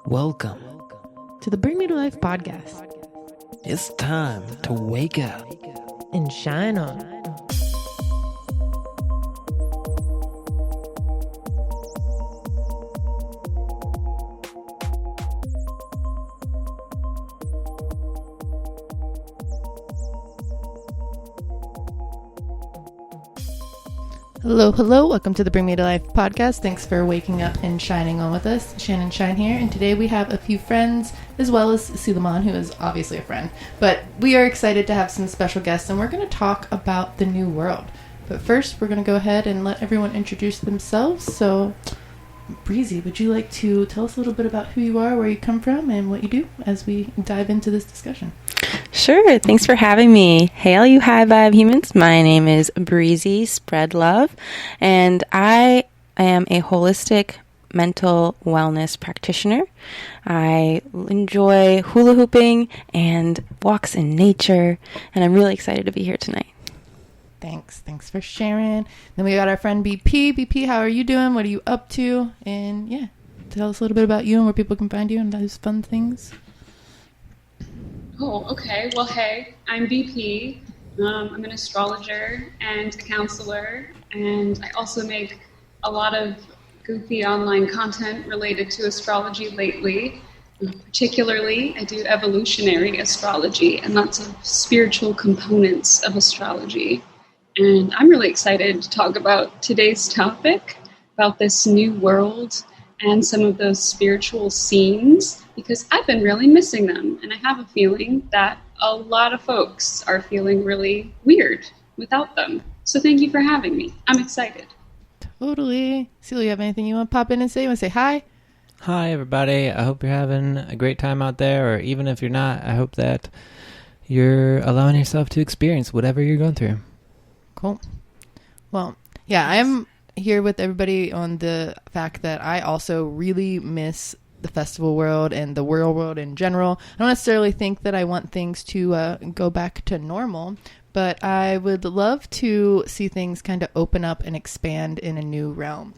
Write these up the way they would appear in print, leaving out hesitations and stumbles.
Welcome to the Bring Me to Life podcast. It's time to wake up and shine on. Hello. Welcome to the Bring Me to Life podcast. Thanks for waking up and shining on with us. Shannon Shine here. And today we have a few friends, as well as Suleiman, who is obviously a friend. But we are excited to have some special guests, and we're going to talk about the new world. But first, we're going to go ahead and let everyone introduce themselves. So, Breezy, would you like to tell us a little bit about who you are, where you come from, and what you do as we dive into this discussion? Sure. Thanks for having me. Hey, all you high vibe humans. My name is Breezy Spread Love, and I am a holistic mental wellness practitioner. I enjoy hula hooping and walks in nature, and I'm really excited to be here tonight. Thanks for sharing. Then we got our friend BP. BP, how are you doing? What are you up to? And yeah, tell us a little bit about you and where people can find you and those fun things. Oh, okay. Well, hey, I'm BP. I'm an astrologer and a counselor, and I also make a lot of goofy online content related to astrology lately. Particularly, I do evolutionary astrology and lots of spiritual components of astrology. And I'm really excited to talk about today's topic, about this new world and some of those spiritual scenes, because I've been really missing them. And I have a feeling that a lot of folks are feeling really weird without them. So thank you for having me. I'm excited. Totally. Celia, you have anything you want to pop in and say? You want to say hi? Hi, everybody. I hope you're having a great time out there, or even if you're not, I hope that you're allowing yourself to experience whatever you're going through. Cool. Well, yeah, I'm here with everybody on the fact that I also really miss the festival world and the world in general. I don't necessarily think that I want things to go back to normal, but I would love to see things kind of open up and expand in a new realm.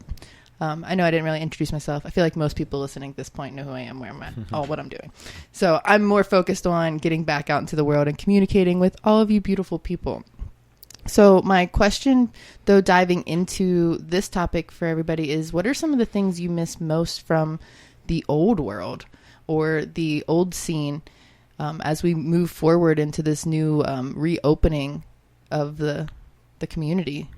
I know I didn't really introduce myself. I feel like most people listening at this point know who I am, where I'm at, all what I'm doing. So I'm more focused on getting back out into the world and communicating with all of you beautiful people. So my question, though, diving into this topic for everybody is, what are some of the things you miss most from the old world or the old scene as we move forward into this new reopening of the community?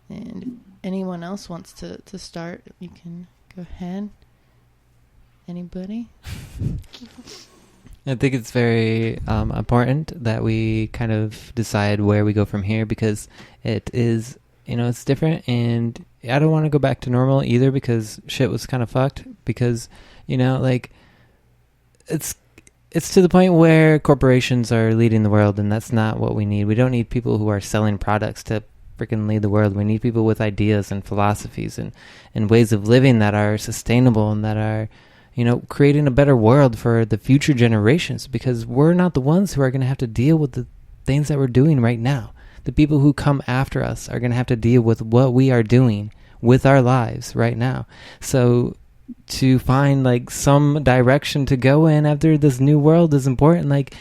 And anyone else wants to start, you can go ahead. Anybody? I think it's very important that we kind of decide where we go from here, because it is, it's different, and I don't want to go back to normal either, because shit was kind of fucked, because, it's to the point where corporations are leading the world, and that's not what we need. We don't need people who are selling products to freaking lead the world. We need people with ideas and philosophies and ways of living that are sustainable and that are, creating a better world for the future generations, because we're not the ones who are going to have to deal with the things that we're doing right now. The people who come after us are going to have to deal with what we are doing with our lives right now. So to find some direction to go in after this new world is important.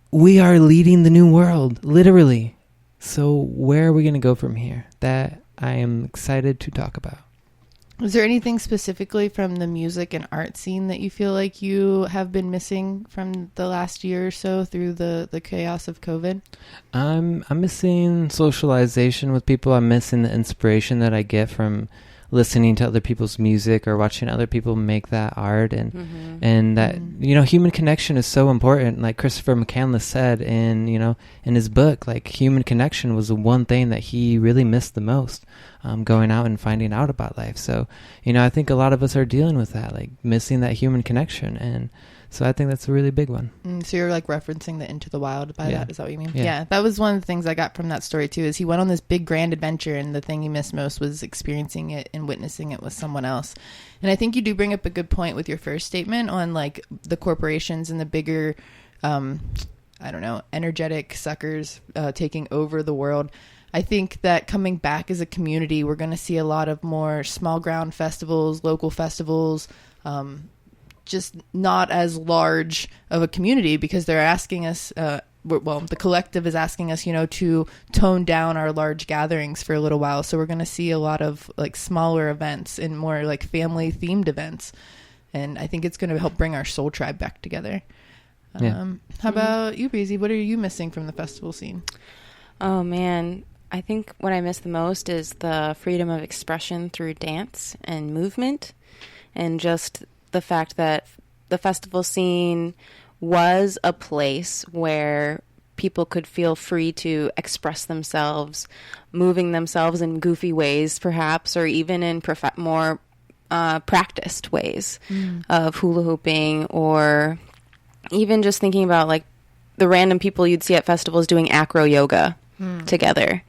We are leading the new world, literally. So where are we going to go from here? That I am excited to talk about. Is there anything specifically from the music and art scene that you feel like you have been missing from the last year or so through the chaos of COVID? I'm missing socialization with people. I'm missing the inspiration that I get from listening to other people's music or watching other people make that art, and that human connection is so important. Like Christopher McCandless said in his book, human connection was the one thing that he really missed the most, going out and finding out about life. So I think a lot of us are dealing with that, missing that human connection, and so I think that's a really big one. So you're referencing the Into the Wild by that? Is that what you mean? Yeah, that was one of the things I got from that story too, is he went on this big grand adventure, and the thing he missed most was experiencing it and witnessing it with someone else. And I think you do bring up a good point with your first statement on the corporations and the bigger energetic suckers taking over the world. I think that coming back as a community, we're going to see a lot of more small ground festivals, local festivals, just not as large of a community, because they're asking us, the collective is asking us, to tone down our large gatherings for a little while. So we're going to see a lot of like smaller events and more like family themed events. And I think it's going to help bring our soul tribe back together. How about you, Breezy? What are you missing from the festival scene? Oh, man. I think what I miss the most is the freedom of expression through dance and movement, and just the fact that the festival scene was a place where people could feel free to express themselves, moving themselves in goofy ways, perhaps, or even in more practiced ways of hula hooping, or even just thinking about like the random people you'd see at festivals doing acro yoga together.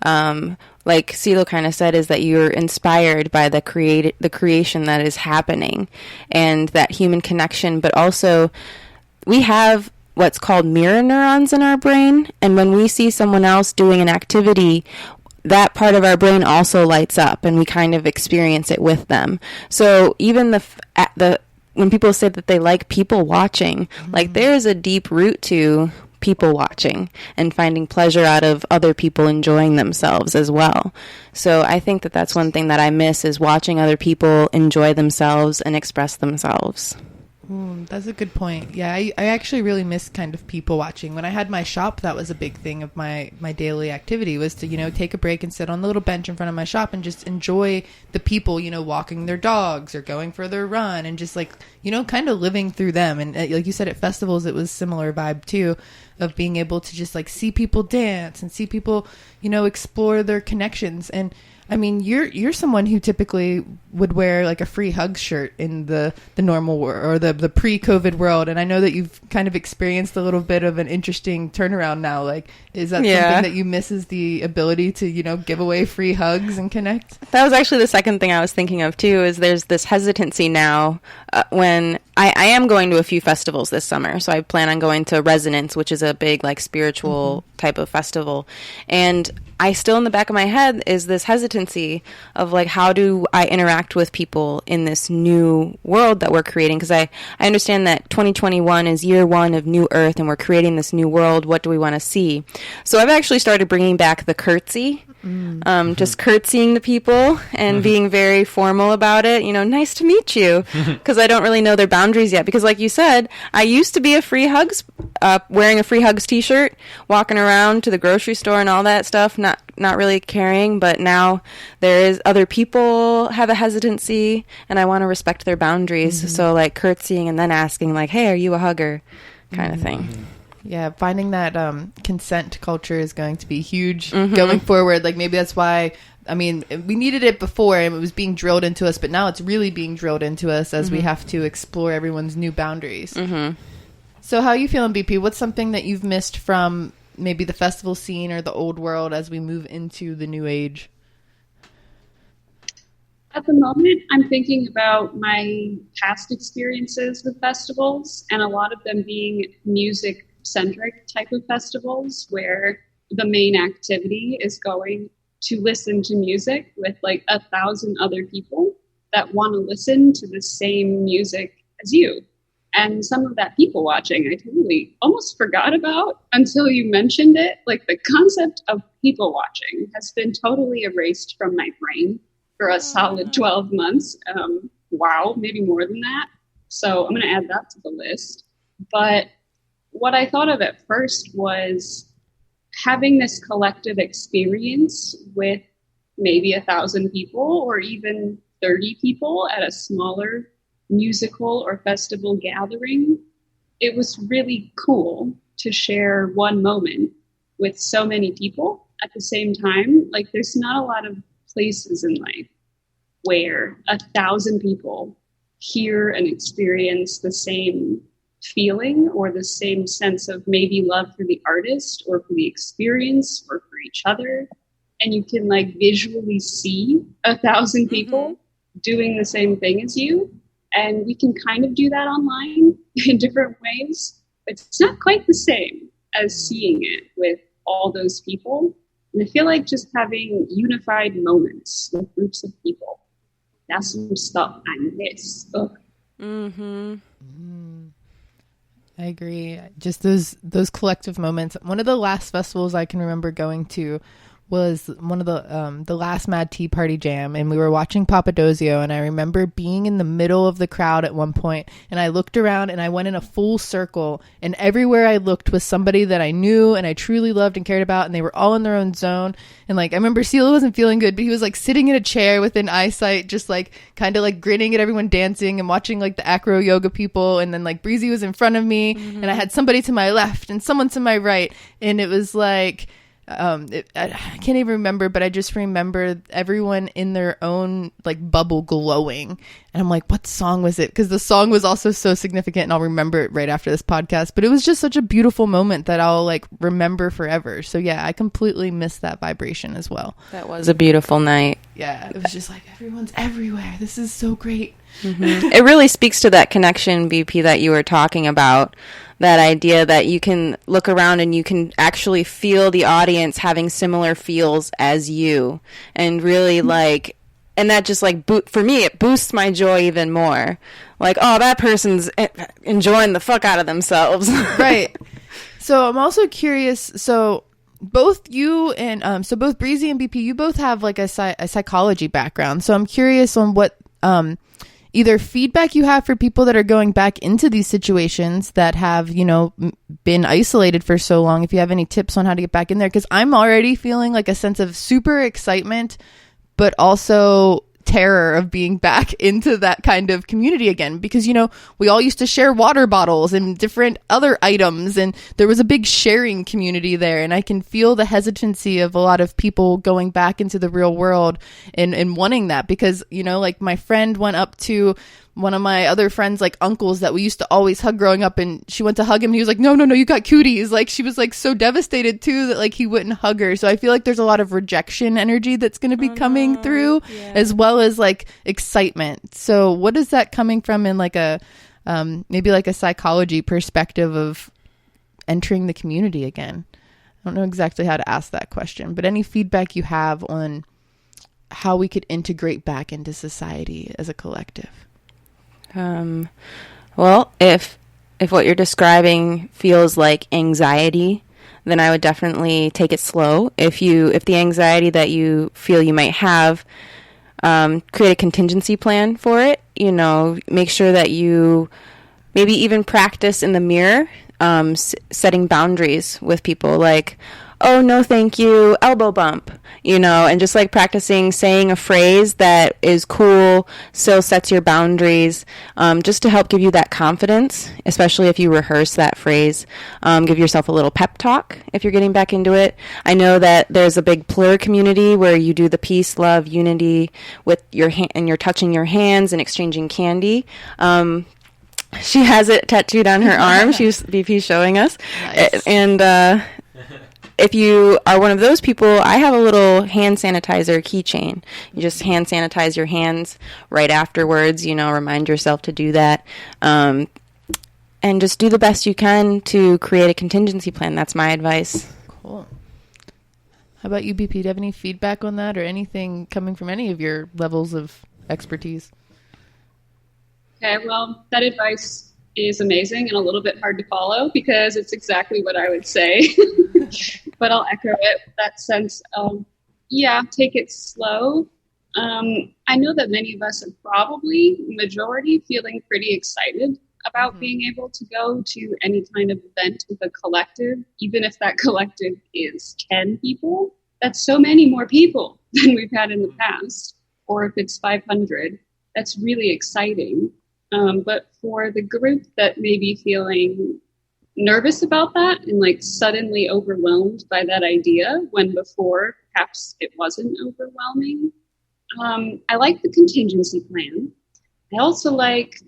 Like CeeLo kind of said, is that you're inspired by the creation that is happening and that human connection, but also we have what's called mirror neurons in our brain, and when we see someone else doing an activity, that part of our brain also lights up and we kind of experience it with them. So even when people say that they like people watching, like there is a deep root to people watching and finding pleasure out of other people enjoying themselves as well. So I think that that's one thing that I miss, is watching other people enjoy themselves and express themselves. That's a good point. Yeah, I actually really miss kind of people watching. When I had my shop, that was a big thing of my daily activity, was to, take a break and sit on the little bench in front of my shop and just enjoy the people, walking their dogs or going for their run, and just like, kind of living through them. And like you said, at festivals, it was similar vibe too, of being able to just like see people dance and see people, explore their connections. And I mean, you're someone who typically would wear like a free hugs shirt in the normal world, or the pre-COVID world, and I know that you've kind of experienced a little bit of an interesting turnaround now. Like, is that something that you miss, is the ability to give away free hugs and connect? That was actually the second thing I was thinking of too. Is there's this hesitancy now when I am going to a few festivals this summer, so I plan on going to Resonance, which is a big like spiritual type of festival, and I still, in the back of my head, is this hesitancy of like, how do I interact with people in this new world that we're creating? Because I understand that 2021 is year one of New Earth, and we're creating this new world. What do we want to see? So I've actually started bringing back the curtsy, just curtsying to people and being very formal about it. Nice to meet you, because I don't really know their boundaries yet. Because like you said, I used to be a free hugs, wearing a free hugs t-shirt, walking around to the grocery store and all that stuff, not really caring. But now other people have a hesitancy, and I want to respect their boundaries. So like curtsying and then asking like, hey, are you a hugger, kind of thing. Yeah, finding that consent culture is going to be huge going forward. Like, maybe that's why, I mean, we needed it before and it was being drilled into us, but now it's really being drilled into us as we have to explore everyone's new boundaries. So how are you feeling, BP? What's something that you've missed from maybe the festival scene or the old world as we move into the new age? At the moment, I'm thinking about my past experiences with festivals, and a lot of them being music-centric type of festivals where the main activity is going to listen to music with like 1,000 other people that want to listen to the same music as you. And some of that people watching, I totally almost forgot about until you mentioned it. Like, the concept of people watching has been totally erased from my brain for a solid 12 months. Wow, maybe more than that. So I'm going to add that to the list. But what I thought of at first was having this collective experience with maybe 1,000 people or even 30 people at a smaller musical or festival gathering. It was really cool to share one moment with so many people at the same time. Like, there's not a lot of places in life where 1,000 people hear and experience the same feeling or the same sense of maybe love for the artist or for the experience or for each other. And you can like visually see 1,000 people doing the same thing as you. And we can kind of do that online in different ways. But it's not quite the same as seeing it with all those people. And I feel like just having unified moments with groups of people, that's some stuff I miss. Ugh. Mm-hmm. I agree. Just those collective moments. One of the last festivals I can remember going to was one of the last Mad Tea Party Jam, and we were watching Papadozio, and I remember being in the middle of the crowd at one point, and I looked around and I went in a full circle, and everywhere I looked was somebody that I knew and I truly loved and cared about, and they were all in their own zone. And like I remember Sela wasn't feeling good, but he was like sitting in a chair within eyesight, just like kind of like grinning at everyone dancing and watching like the acro yoga people. And then like Breezy was in front of me, and I had somebody to my left and someone to my right, and it was like I can't even remember, but I just remember everyone in their own like bubble glowing, and I'm like, what song was it? Because the song was also so significant, and I'll remember it right after this podcast. But it was just such a beautiful moment that I'll like remember forever. So yeah, I completely missed that vibration as well. That was a beautiful night. Yeah, it was just like everyone's everywhere. This is so great. Mm-hmm. It really speaks to that connection, BP, that you were talking about. That idea that you can look around and you can actually feel the audience having similar feels as you, and really like, and that just like for me, it boosts my joy even more. Like, oh, that person's enjoying the fuck out of themselves. Right. So I'm also curious. So both you and so both Breezy and BP, you both have like a psychology background. So I'm curious on what either feedback you have for people that are going back into these situations that have, you know, been isolated for so long. If you have any tips on how to get back in there, because I'm already feeling like a sense of super excitement, but also terror of being back into that kind of community again, because, you know, we all used to share water bottles and different other items, and there was a big sharing community there, and I can feel the hesitancy of a lot of people going back into the real world and wanting that, because, you know, like my friend went up to one of my other friends, like uncles that we used to always hug growing up, and she went to hug him and he was like, no, you got cuties. Like she was like so devastated too that like he wouldn't hug her. So I feel like there's a lot of rejection energy that's going to be coming through, as well as like excitement. So what is that coming from in like a maybe like a psychology perspective of entering the community again? I don't know exactly how to ask that question, but any feedback you have on how we could integrate back into society as a collective? Well, if what you're describing feels like anxiety, then I would definitely take it slow. If the anxiety that you feel you might have, create a contingency plan for it. You know, make sure that you maybe even practice in the mirror, setting boundaries with people, like, oh, no, thank you, elbow bump, you know, and just like practicing saying a phrase that is cool, still sets your boundaries, just to help give you that confidence, especially if you rehearse that phrase. Give yourself a little pep talk if you're getting back into it. I know that there's a big plur community where you do the peace, love, unity with your and you're touching your hands and exchanging candy. She has it tattooed on her arm. BP's showing us. Nice. And if you are one of those people, I have a little hand sanitizer keychain. You just hand sanitize your hands right afterwards, you know, remind yourself to do that. And just do the best you can to create a contingency plan. That's my advice. Cool. How about you, BP? Do you have any feedback on that or anything coming from any of your levels of expertise? Okay, well, that advice is amazing and a little bit hard to follow because it's exactly what I would say. But I'll echo it, that sense of, take it slow. I know that many of us are probably, majority, feeling pretty excited about being able to go to any kind of event with a collective, even if that collective is 10 people. That's so many more people than we've had in the past. Or if it's 500, that's really exciting. But for the group that may be feeling nervous about that and like suddenly overwhelmed by that idea when before perhaps it wasn't overwhelming, I like the contingency plan. I also like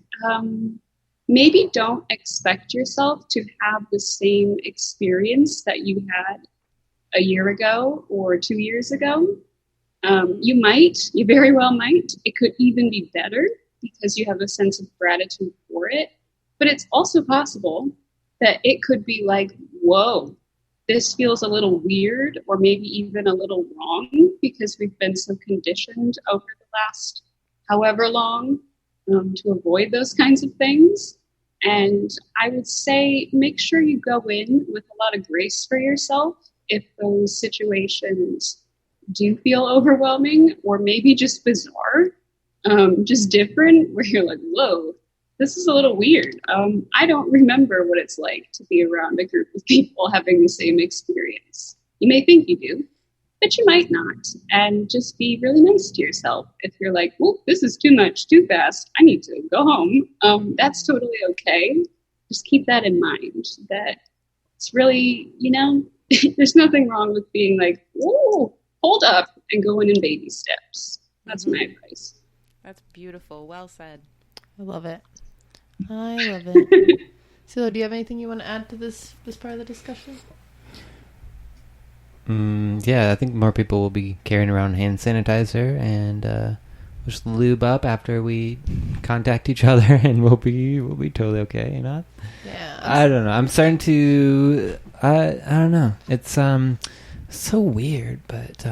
maybe don't expect yourself to have the same experience that you had a year ago or 2 years ago. You very well might. It could even be better because you have a sense of gratitude for it. But it's also possible that it could be like, whoa, this feels a little weird or maybe even a little wrong because we've been so conditioned over the last however long to avoid those kinds of things. And I would say make sure you go in with a lot of grace for yourself if those situations do feel overwhelming or maybe just bizarre, just different, where you're like, whoa, this is a little weird. I don't remember what it's like to be around a group of people having the same experience. You may think you do, but you might not. And just be really nice to yourself. If you're like, well, this is too much, too fast, I need to go home. That's totally okay. Just keep that in mind, that it's really, there's nothing wrong with being like, whoa, hold up and going in baby steps. That's my advice. That's beautiful. Well said. I love it. Silo, do you have anything you want to add to this part of the discussion? Yeah, I think more people will be carrying around hand sanitizer and just lube up after we contact each other, and we'll be totally okay, Yeah. I don't know. I'm starting to. I don't know. It's so weird, but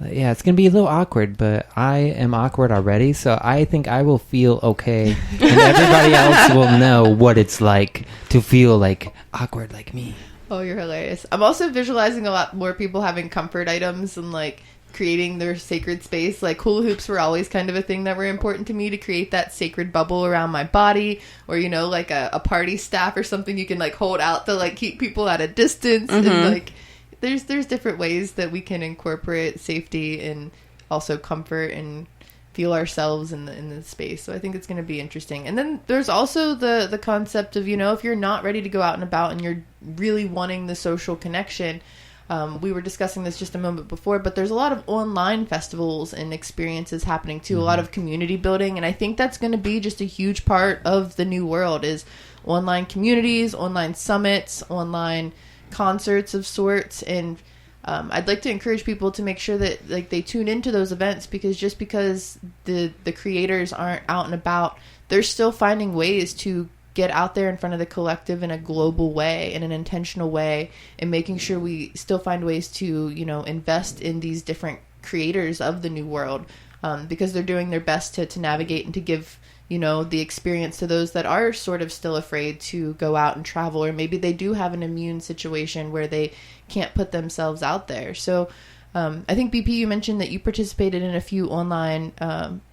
yeah, it's gonna be a little awkward. But I am awkward already, so I think I will feel okay, and everybody else will know what it's like to feel like awkward like me. Oh, you're hilarious. I'm also visualizing a lot more people having comfort items and like creating their sacred space. Like hula hoops were always kind of a thing that were important to me, to create that sacred bubble around my body, or like a party staff or something you can like hold out to like keep people at a distance. And like there's different ways that we can incorporate safety and also comfort and feel ourselves in the space. So I think it's going to be interesting. And then there's also the concept of, if you're not ready to go out and about and you're really wanting the social connection, we were discussing this just a moment before, but there's a lot of online festivals and experiences happening too, a lot of community building. And I think that's going to be just a huge part of the new world, is online communities, online summits, online concerts of sorts. And I'd like to encourage people to make sure that like they tune into those events, because just because the creators aren't out and about, they're still finding ways to get out there in front of the collective in a global way, in an intentional way, and making sure we still find ways to, invest in these different creators of the new world, because they're doing their best to navigate and to give, the experience to those that are sort of still afraid to go out and travel, or maybe they do have an immune situation where they can't put themselves out there. So I think BP, you mentioned that you participated in a few online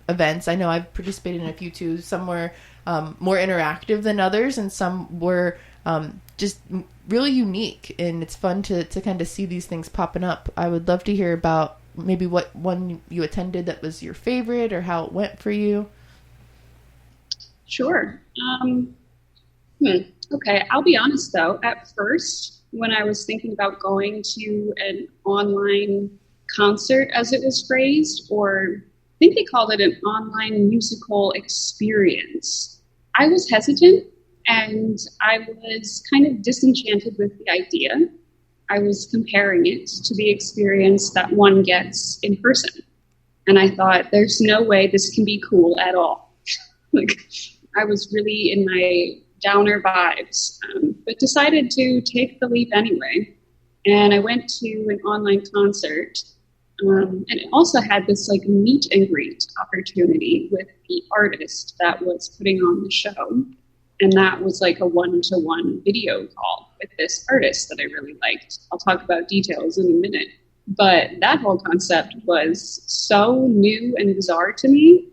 events. I know I've participated in a few too. Some were more interactive than others, and some were just really unique, and it's fun to kind of see these things popping up. I would love to hear about maybe what one you attended that was your favorite, or how it went for you. Sure. Okay, I'll be honest though, at first, when I was thinking about going to an online concert, as it was phrased, or I think they called it an online musical experience, I was hesitant and I was kind of disenchanted with the idea. I was comparing it to the experience that one gets in person. And I thought, there's no way this can be cool at all. I was really in my downer vibes, but decided to take the leap anyway. And I went to an online concert, and it also had this meet and greet opportunity with the artist that was putting on the show. And that was a one-to-one video call with this artist that I really liked. I'll talk about details in a minute. But that whole concept was so new and bizarre to me.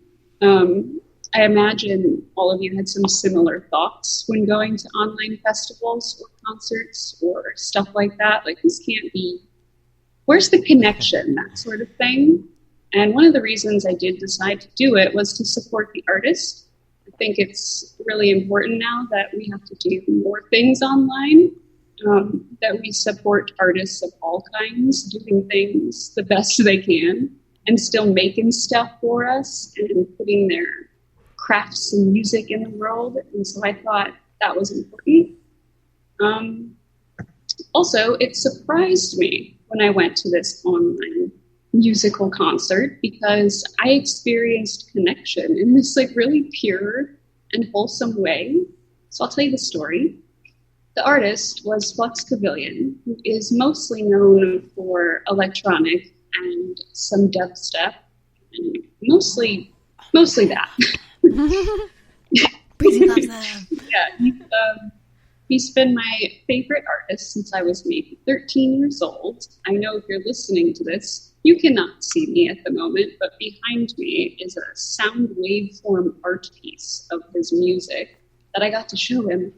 I imagine all of you had some similar thoughts when going to online festivals or concerts or stuff like that. This can't be, where's the connection, that sort of thing. And one of the reasons I did decide to do it was to support the artist. I think it's really important now that we have to do more things online, that we support artists of all kinds, doing things the best they can and still making stuff for us and putting their crafts and music in the world. And so I thought that was important. Also, it surprised me when I went to this online musical concert, because I experienced connection in this really pure and wholesome way. So I'll tell you the story. The artist was Flux Pavilion, who is mostly known for electronic and some dubstep, and mostly that. Breezy loves them. Yeah, he's been my favorite artist since I was maybe 13 years old. I know if you're listening to this, you cannot see me at the moment, but behind me is a sound waveform art piece of his music that I got to show him.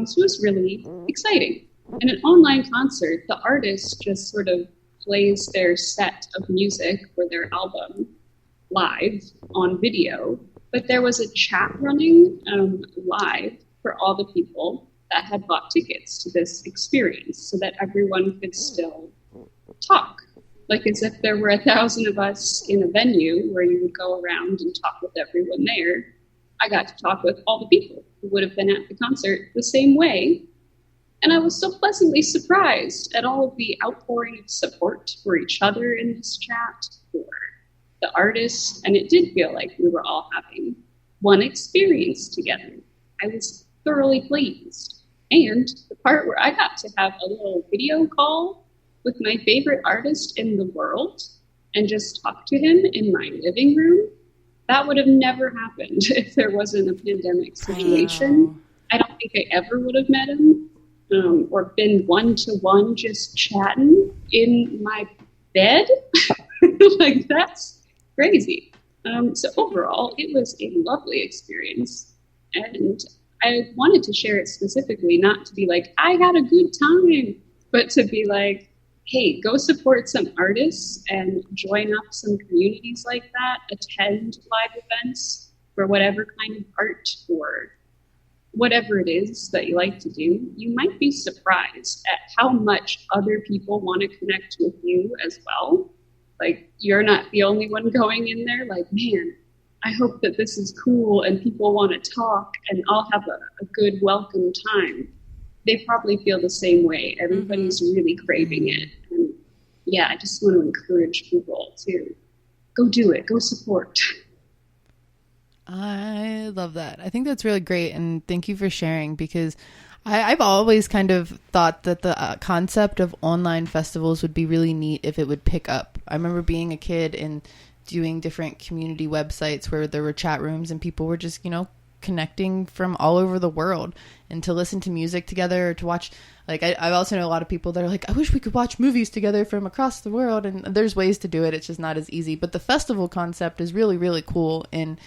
So it was really exciting. In an online concert, the artist just sort of plays their set of music for their album live on video, but there was a chat running live for all the people that had bought tickets to this experience so that everyone could still talk. Like as if there were 1,000 of us in a venue where you would go around and talk with everyone there. I got to talk with all the people who would have been at the concert the same way. And I was so pleasantly surprised at all of the outpouring of support for each other in this chat, for the artists. And it did feel like we were all having one experience together. I was thoroughly pleased. And the part where I got to have a little video call with my favorite artist in the world and just talk to him in my living room, that would have never happened if there wasn't a pandemic situation. Wow. I don't think I ever would have met him or been one-to-one just chatting in my bed. Like, that's crazy. So overall, it was a lovely experience. And I wanted to share it specifically, not to be like, I had a good time, but to be like, hey, go support some artists and join up some communities like that, attend live events for whatever kind of art or whatever it is that you like to do. You might be surprised at how much other people want to connect with you as well. Like, you're not the only one going in there like, man, I hope that this is cool and people want to talk and I'll have a good welcome time. They probably feel the same way. Everybody's really craving it. And yeah, I just want to encourage people to go do it, go support. I love that. I think that's really great. And thank you for sharing, because I've always kind of thought that the concept of online festivals would be really neat if it would pick up. I remember being a kid and doing different community websites where there were chat rooms and people were just, connecting from all over the world, and to listen to music together, or to watch, like, I also know a lot of people that are like, I wish we could watch movies together from across the world, and there's ways to do it. It's just not as easy. But the festival concept is really, really cool. And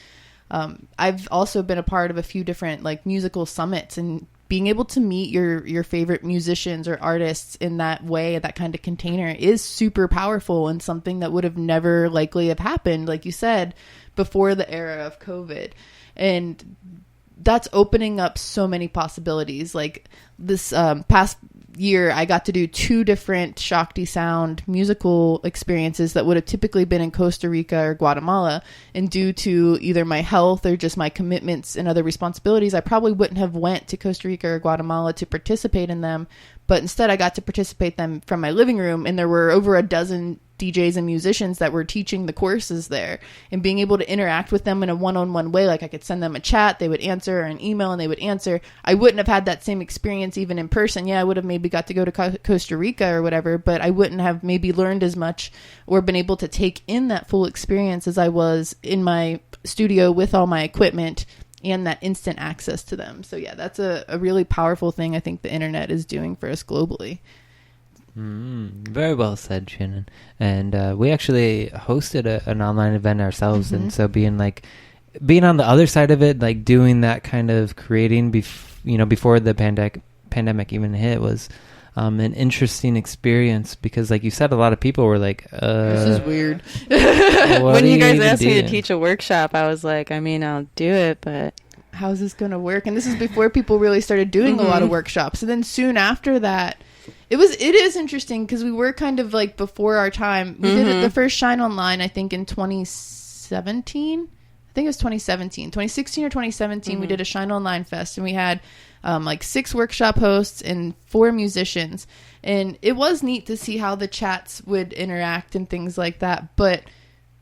I've also been a part of a few different like musical summits, and being able to meet your favorite musicians or artists in that way, that kind of container, is super powerful, and something that would have never likely have happened, like you said, before the era of COVID. And that's opening up so many possibilities. Like this past year, I got to do 2 different Shakti Sound musical experiences that would have typically been in Costa Rica or Guatemala. And due to either my health or just my commitments and other responsibilities, I probably wouldn't have went to Costa Rica or Guatemala to participate in them. But instead, I got to participate them from my living room, and there were over a dozen DJs and musicians that were teaching the courses there, and being able to interact with them in a one-on-one way. Like, I could send them a chat, they would answer, or an email, and they would answer. I wouldn't have had that same experience even in person. Yeah, I would have maybe got to go to Costa Rica or whatever, but I wouldn't have maybe learned as much or been able to take in that full experience as I was in my studio with all my equipment and that instant access to them. So yeah, that's a really powerful thing I think the internet is doing for us globally. Very well said, Shannon. And we actually hosted an online event ourselves, and so being on the other side of it, like doing that kind of creating, before the pandemic even hit, was an interesting experience, because, like you said, a lot of people were like, "This is weird." When you guys asked me to teach a workshop, I was like, I'll do it, but how's this going to work? And this is before people really started doing a lot of workshops. And then soon after that, it is interesting, because we were kind of like before our time. We did the first Shine Online, I think, in 2017. I think it was 2016 or 2017. We did a Shine Online Fest, and we had like 6 workshop hosts and 4 musicians. And it was neat to see how the chats would interact and things like that. But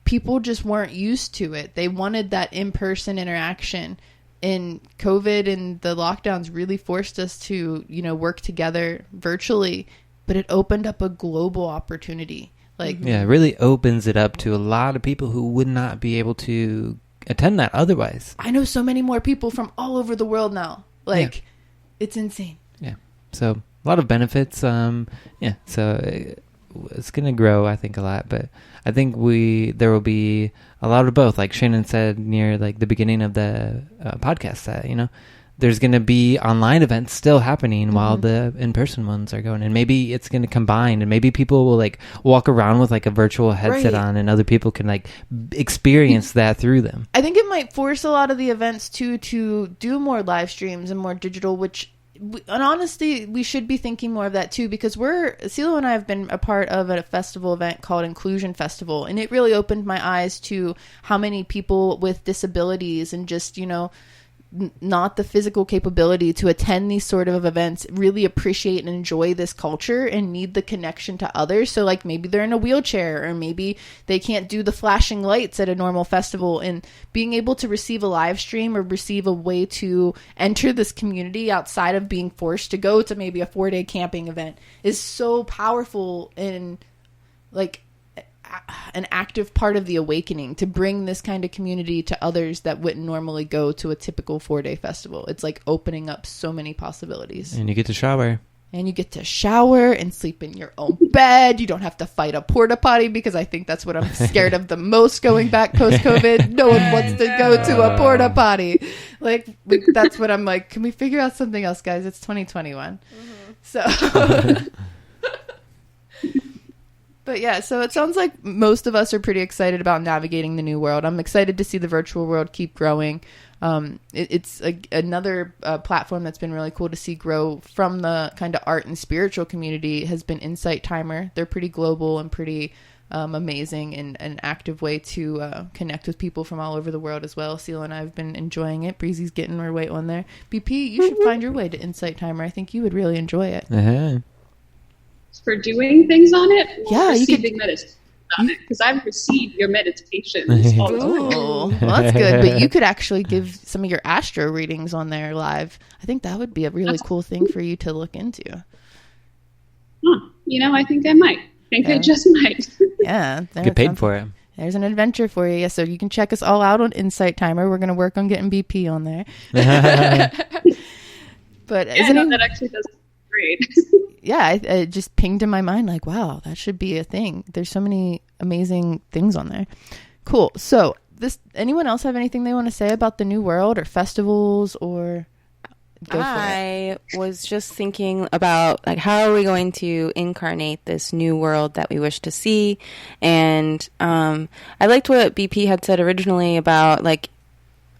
people just weren't used to it. They wanted that in-person interaction. And COVID and the lockdowns really forced us to, work together virtually, but it opened up a global opportunity. Like, yeah, it really opens it up to a lot of people who would not be able to attend that otherwise. I know so many more people from all over the world now. Like, it's insane. Yeah. So a lot of benefits. So it's going to grow, I think, a lot, but I think there will be a lot of both. Like Shannon said near like the beginning of the podcast, that there's going to be online events still happening while the in-person ones are going, and maybe it's going to combine, and maybe people will like walk around with like a virtual headset on, and other people can like experience that through them. I think it might force a lot of the events too to do more live streams and more digital, and honestly, we should be thinking more of that too, because CeeLo and I have been a part of a festival event called Inclusion Festival, and it really opened my eyes to how many people with disabilities and just, not the physical capability to attend these sort of events really appreciate and enjoy this culture and need the connection to others. So like maybe they're in a wheelchair, or maybe they can't do the flashing lights at a normal festival, and being able to receive a live stream or receive a way to enter this community outside of being forced to go to maybe a 4-day camping event is so powerful, and like an active part of the awakening to bring this kind of community to others that wouldn't normally go to a typical 4-day festival. It's like opening up so many possibilities. And you get to shower. And sleep in your own bed. You don't have to fight a porta potty, because I think that's what I'm scared of the most going back post-COVID. No one wants to go to a porta potty. Like, that's what I'm like, can we figure out something else, guys? It's 2021. So... But yeah, so it sounds like most of us are pretty excited about navigating the new world. I'm excited to see the virtual world keep growing. It's another platform that's been really cool to see grow from the kind of art and spiritual community has been Insight Timer. They're pretty global and pretty amazing, and an active way to connect with people from all over the world as well. CeeLo and I have been enjoying it. Breezy's getting her weight on there. BP, you should find your way to Insight Timer. I think you would really enjoy it. Uh-huh. For doing things on it, or yeah, receiving meditation on it, because I've received your meditations all the time. Well, that's good. But you could actually give some of your astro readings on there live. I think that would be a really cool thing for you to look into. I think I might. I just might. Yeah. Get paid for it. There's an adventure for you. Yeah, so you can check us all out on Insight Timer. We're going to work on getting BP on there. But that actually does great. Yeah, it just pinged in my mind like, wow, that should be a thing. There's so many amazing things on there. Cool. So anyone else have anything they want to say about the new world or festivals, or go for it? I was just thinking about like, how are we going to incarnate this new world that we wish to see? And I liked what BP had said originally about like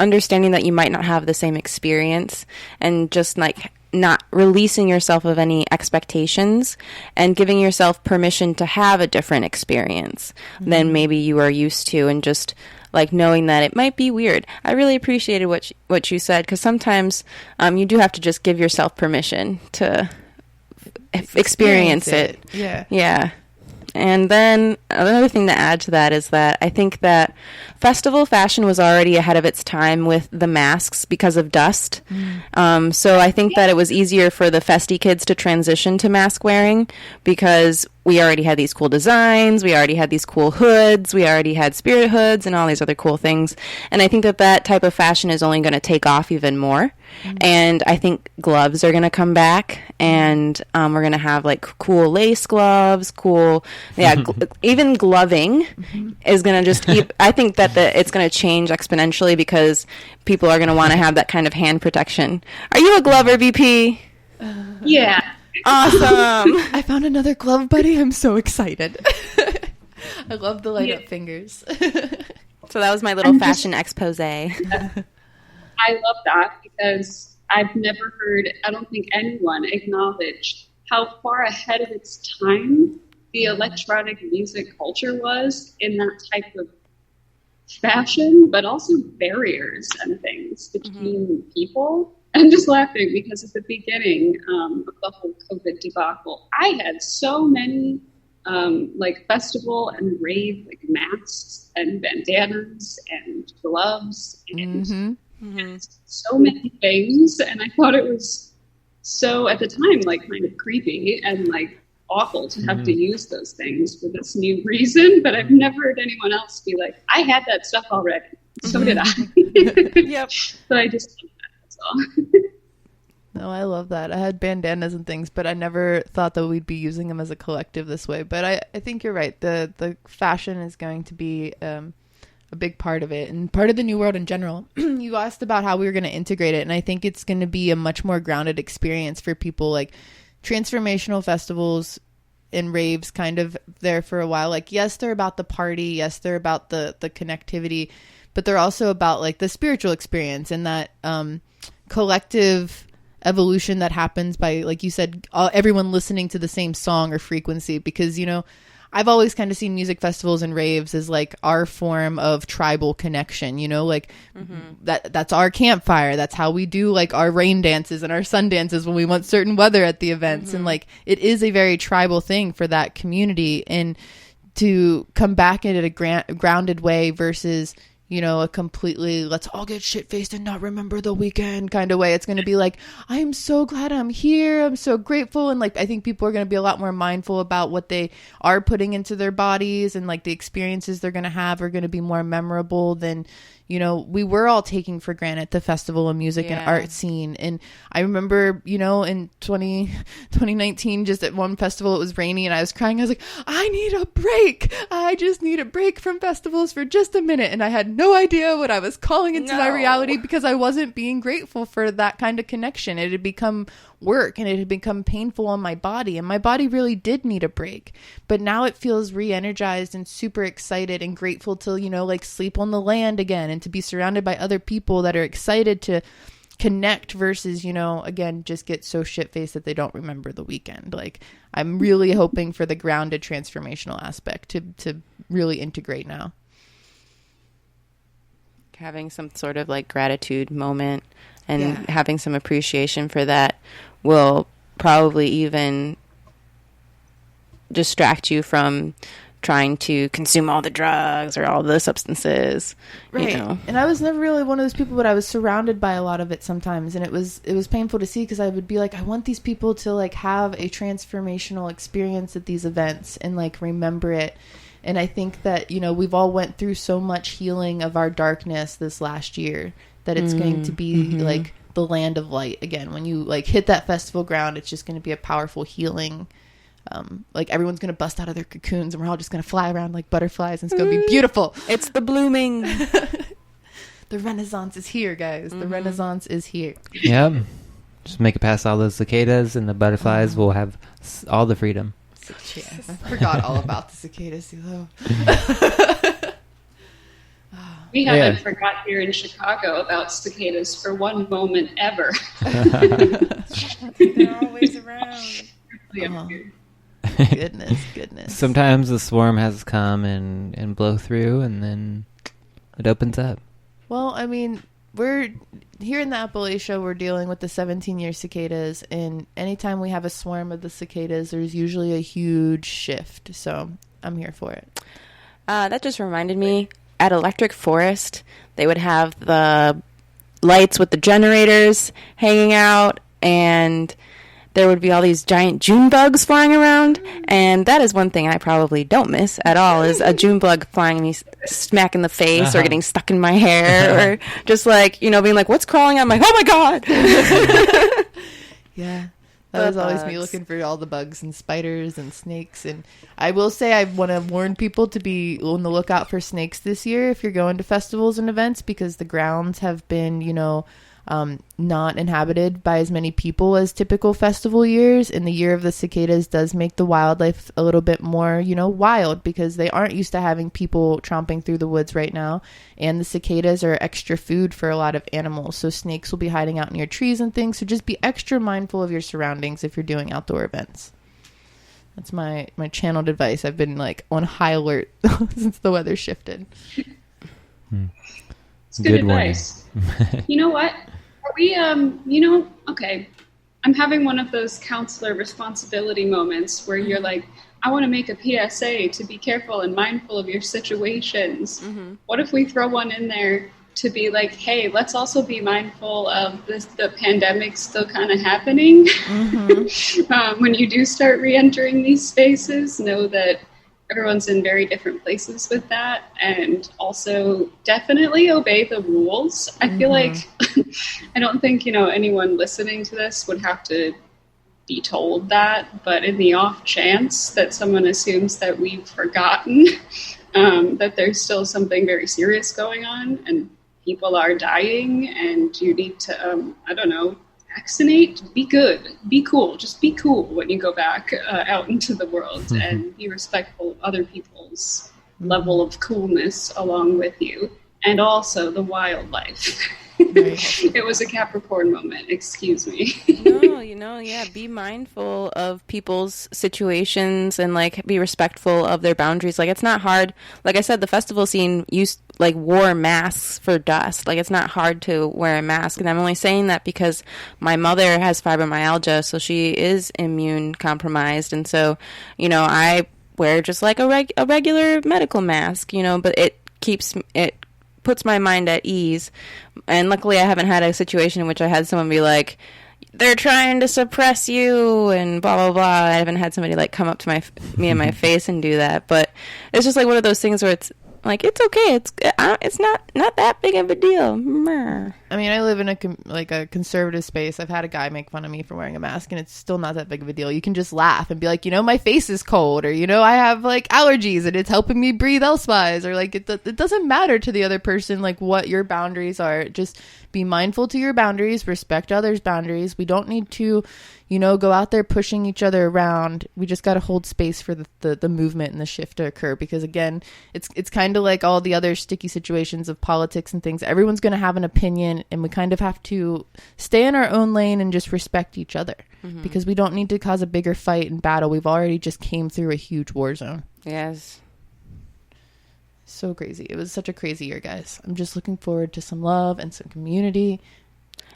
understanding that you might not have the same experience, and just like not releasing yourself of any expectations and giving yourself permission to have a different experience than maybe you are used to, and just like knowing that it might be weird. I really appreciated what you said, because sometimes you do have to just give yourself permission to experience it. Yeah. And then another thing to add to that is that I think that festival fashion was already ahead of its time with the masks because of dust. So I think that it was easier for the festy kids to transition to mask wearing, because we already had these cool designs, we already had these cool hoods, we already had spirit hoods and all these other cool things. And I think that type of fashion is only going to take off even more. And I think gloves are going to come back, and we're going to have like cool lace gloves, even gloving is going to just I think that it's going to change exponentially, because people are going to want to have that kind of hand protection. Are you a glover, BP? Yeah. Awesome. I found another glove buddy. I'm so excited. I love the light up fingers. So that was my little fashion expose. I love that, because I've never heard, I don't think anyone acknowledged how far ahead of its time the electronic music culture was in that type of fashion, but also barriers and things between people. I'm just laughing because at the beginning of the whole COVID debacle, I had so many like festival and rave like masks and bandanas and gloves and so many things, and I thought it was so, at the time, like kind of creepy and like awful to have to use those things for this new reason. But I've never heard anyone else be like, I had that stuff already. So did I. Yep. But I just love that. That's all. No, I love that. I had bandanas and things, but I never thought that we'd be using them as a collective this way. But I think you're right. The fashion is going to be a big part of it and part of the new world in general. You asked about how we were going to integrate it, and I think it's going to be a much more grounded experience for people. Like transformational festivals and raves kind of there for a while. Like, yes, they're about the party. Yes, they're about the connectivity, but they're also about like the spiritual experience and that collective evolution that happens by, like you said, everyone listening to the same song or frequency. Because, you know, I've always kind of seen music festivals and raves as like our form of tribal connection, you know, like that's our campfire. That's how we do like our rain dances and our sun dances when we want certain weather at the events. And like, it is a very tribal thing for that community, and to come back in a grounded way versus, you know, a completely let's all get shit-faced and not remember the weekend kind of way. It's going to be like, I'm so glad I'm here. I'm so grateful. And like, I think people are going to be a lot more mindful about what they are putting into their bodies, and like the experiences they're going to have are going to be more memorable than, you know, we were all taking for granted the festival of music and art scene. And I remember, you know, in 2019, just at one festival, it was rainy and I was crying. I was like, I need a break. I just need a break from festivals for just a minute. And I had no idea what I was calling into my reality, because I wasn't being grateful for that kind of connection. It had become work and it had become painful on my body, and my body really did need a break. But now it feels re-energized and super excited and grateful to, you know, like sleep on the land again and to be surrounded by other people that are excited to connect versus, you know, again, just get so shit-faced that they don't remember the weekend. Like, I'm really hoping for the grounded transformational aspect to really integrate now. Having some sort of like gratitude moment and having some appreciation for that will probably even distract you from trying to consume all the drugs or all the substances, right? You know? And I was never really one of those people, but I was surrounded by a lot of it sometimes, and it was painful to see, because I would be like, I want these people to like have a transformational experience at these events and like remember it. And I think that, you know, we've all went through so much healing of our darkness this last year that it's going to be like the land of light again. When you like hit that festival ground, it's just going to be a powerful healing. Like everyone's going to bust out of their cocoons and we're all just going to fly around like butterflies, and it's going to be beautiful. It's the blooming. The Renaissance is here, guys. The Renaissance is here. Yep. Just make it past all those cicadas, and the butterflies will have all the freedom. Yeah, I forgot all about the cicadas, though. We haven't forgot here in Chicago about cicadas for one moment ever. They're always around. Goodness. Sometimes the swarm has come and blow through, and then it opens up. Well, I mean, we're here in the Appalachia, we're dealing with the 17-year cicadas, and anytime we have a swarm of the cicadas, there's usually a huge shift. So I'm here for it. That just reminded me, at Electric Forest, they would have the lights with the generators hanging out, and there would be all these giant June bugs flying around. And that is one thing I probably don't miss at all, is a June bug flying me smack in the face or getting stuck in my hair or just like, you know, being like, what's crawling on my, oh my God. Yeah. That was always me looking for all the bugs and spiders and snakes. And I will say, I want to warn people to be on the lookout for snakes this year if you're going to festivals and events, because the grounds have been, you know, not inhabited by as many people as typical festival years. And the year of the cicadas does make the wildlife a little bit more, you know, wild, because they aren't used to having people tromping through the woods right now. And the cicadas are extra food for a lot of animals. So snakes will be hiding out near trees and things. So just be extra mindful of your surroundings if you're doing outdoor events. That's my channeled advice. I've been like on high alert since the weather shifted. It's good advice. You know what? Are we, okay. I'm having one of those counselor responsibility moments where you're like, I want to make a PSA to be careful and mindful of your situations. What if we throw one in there to be like, hey, let's also be mindful of the pandemic still kind of happening. When you do start re-entering these spaces, know that everyone's in very different places with that, and also definitely obey the rules. I feel like I don't think, anyone listening to this would have to be told that, but in the off chance that someone assumes that we've forgotten that there's still something very serious going on and people are dying and you need to, vaccinate, be good, be cool, just be cool when you go back out into the world and be respectful of other people's level of coolness along with you, and also the wildlife. It was a Capricorn moment, excuse me. No, be mindful of people's situations and be respectful of their boundaries. It's not hard. Like I said, the festival scene wore masks for dust. It's not hard to wear a mask. And I'm only saying that because my mother has fibromyalgia, so she is immune compromised. And so, I wear just a regular medical mask, but it puts my mind at ease. And luckily I haven't had a situation in which I had someone be like, they're trying to suppress you and blah blah blah. I haven't had somebody come up to me in my face and do that, but it's just one of those things where it's it's okay, it's not that big of a deal. I mean, I live in a conservative space. I've had a guy make fun of me for wearing a mask, and it's still not that big of a deal. You can just laugh and be like, my face is cold, or I have allergies and it's helping me breathe elsewise, or it doesn't matter to the other person what your boundaries are. Just be mindful to your boundaries, respect others' boundaries. We don't need to go out there pushing each other around. We just got to hold space for the movement and the shift to occur, because again, it's kind of like all the other sticky situations of politics and things. Everyone's going to have an opinion, and we kind of have to stay in our own lane and just respect each other, because we don't need to cause a bigger fight and battle. We've already just came through a huge war zone. Yes. So crazy. It was such a crazy year, guys. I'm just looking forward to some love and some community.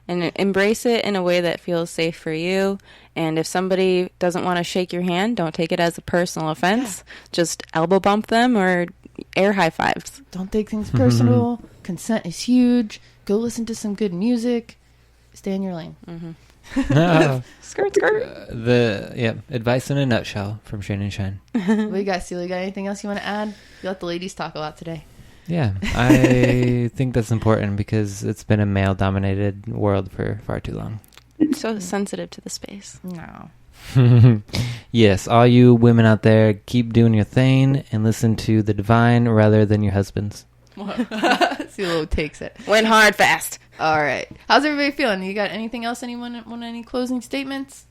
And embrace it in a way that feels safe for you. And if somebody doesn't want to shake your hand, don't take it as a personal offense. Yeah. Just elbow bump them or air high fives. Don't take things personal. Consent is huge. Go listen to some good music. Stay in your lane. Skirt. Advice in a nutshell from Shane and Shine. What you got, Celia? Got anything else you want to add? You let the ladies talk a lot today. Yeah, I think that's important because it's been a male-dominated world for far too long. So sensitive to the space. No. Yes, all you women out there, keep doing your thing and listen to the divine rather than your husbands. CeeLo takes it. Went hard fast. All right. How's everybody feeling? You got anything else? Anyone want any closing statements?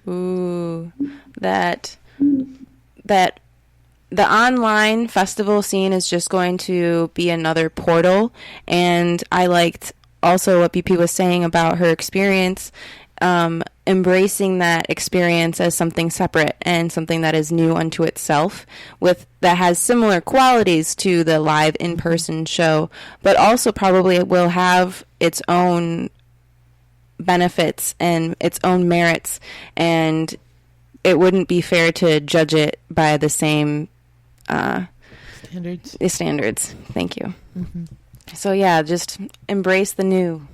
Ooh, that the online festival scene is just going to be another portal. And I liked also what BP was saying about her experience, embracing that experience as something separate and something that is new unto itself, that has similar qualities to the live in-person show, but also probably will have its own benefits and its own merits, and it wouldn't be fair to judge it by the same standards. Thank you. Mm-hmm. So yeah, just embrace the new.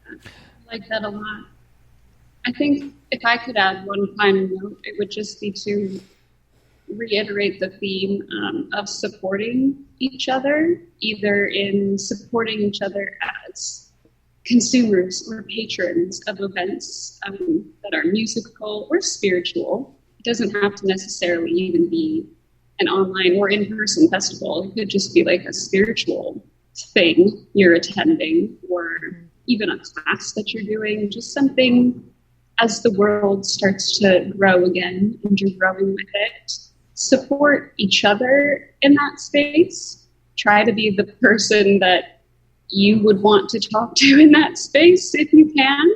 I like that a lot. I think if I could add one final note, it would just be to reiterate the theme of supporting each other, either in supporting each other as consumers or patrons of events that are musical or spiritual. It doesn't have to necessarily even be an online or in-person festival. It could just be like a spiritual thing you're attending, or even a class that you're doing, just something as the world starts to grow again and you're growing with it. Support each other in that space. Try to be the person that you would want to talk to in that space if you can.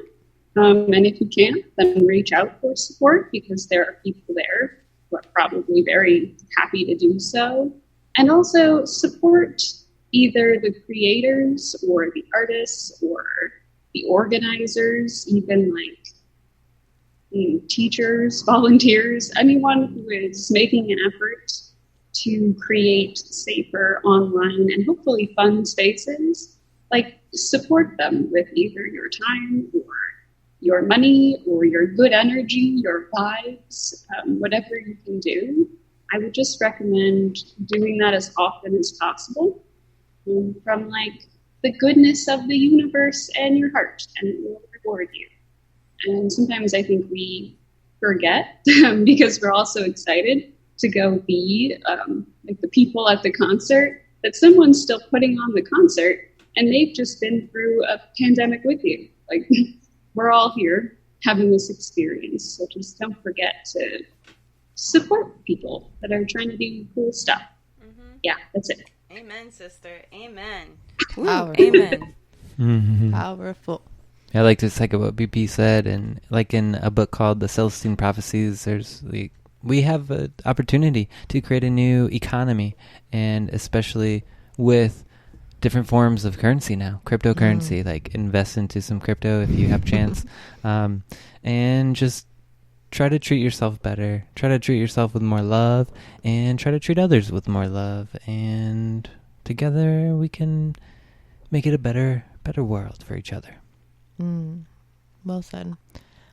And if you can't, then reach out for support, because there are people there who are probably very happy to do so. And also support either the creators or the artists or the organizers, even teachers, volunteers, anyone who is making an effort to create safer online and hopefully fun spaces, like support them with either your time or your money or your good energy, your vibes, whatever you can do. I would just recommend doing that as often as possible from like the goodness of the universe and your heart, and it will reward you. And sometimes I think we forget because we're all so excited to go be like the people at the concert, that someone's still putting on the concert and they've just been through a pandemic with you. Like we're all here having this experience. So just don't forget to support people that are trying to do cool stuff. Mm-hmm. Yeah, that's it. Amen, sister. Amen. Powerful. Amen. Mm-hmm. Powerful. I like to second what BP said, and like in a book called The Celestine Prophecies, we have an opportunity to create a new economy, and especially with different forms of currency now, cryptocurrency, like invest into some crypto if you have chance, and just try to treat yourself better, try to treat yourself with more love, and try to treat others with more love, and together we can make it a better world for each other. Well said.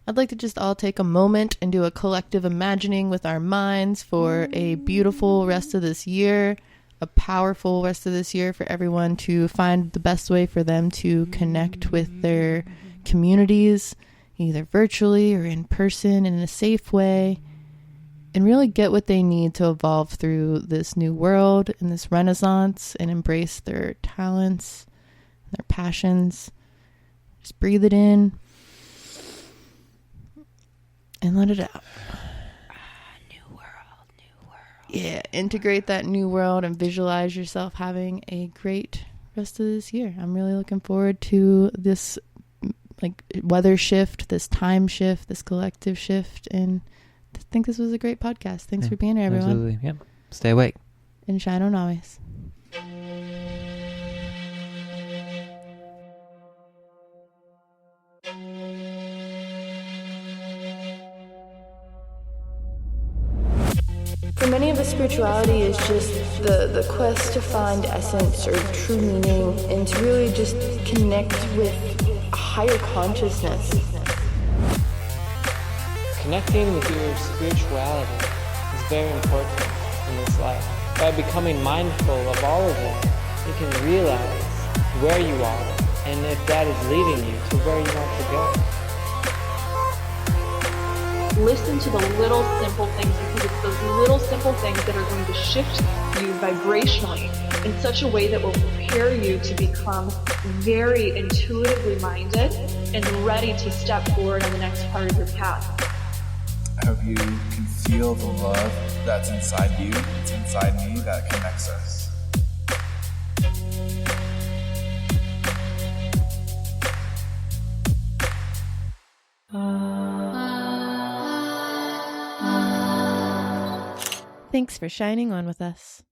I'd like to just all take a moment and do a collective imagining with our minds for a beautiful rest of this year, a powerful rest of this year for everyone to find the best way for them to connect with their communities, either virtually or in person in a safe way, and really get what they need to evolve through this new world and this renaissance and embrace their talents, their passions. Just breathe it in and let it out. New world. Yeah, integrate that new world and visualize yourself having a great rest of this year. I'm really looking forward to this like weather shift, this time shift, this collective shift, and I think this was a great podcast. Thanks for being here, everyone. Absolutely. Yep. Stay awake. And shine on always. For many of us, spirituality is just the quest to find essence or true meaning and to really just connect with a higher consciousness. Connecting with your spirituality is very important in this life. By becoming mindful of all of it, you can realize where you are and if that is leading you to where you want to go. Listen to the little simple things, because it's those little simple things that are going to shift you vibrationally in such a way that will prepare you to become very intuitively minded and ready to step forward on the next part of your path. I hope you can feel the love that's inside you, it's inside me, that connects us. Thanks for shining on with us.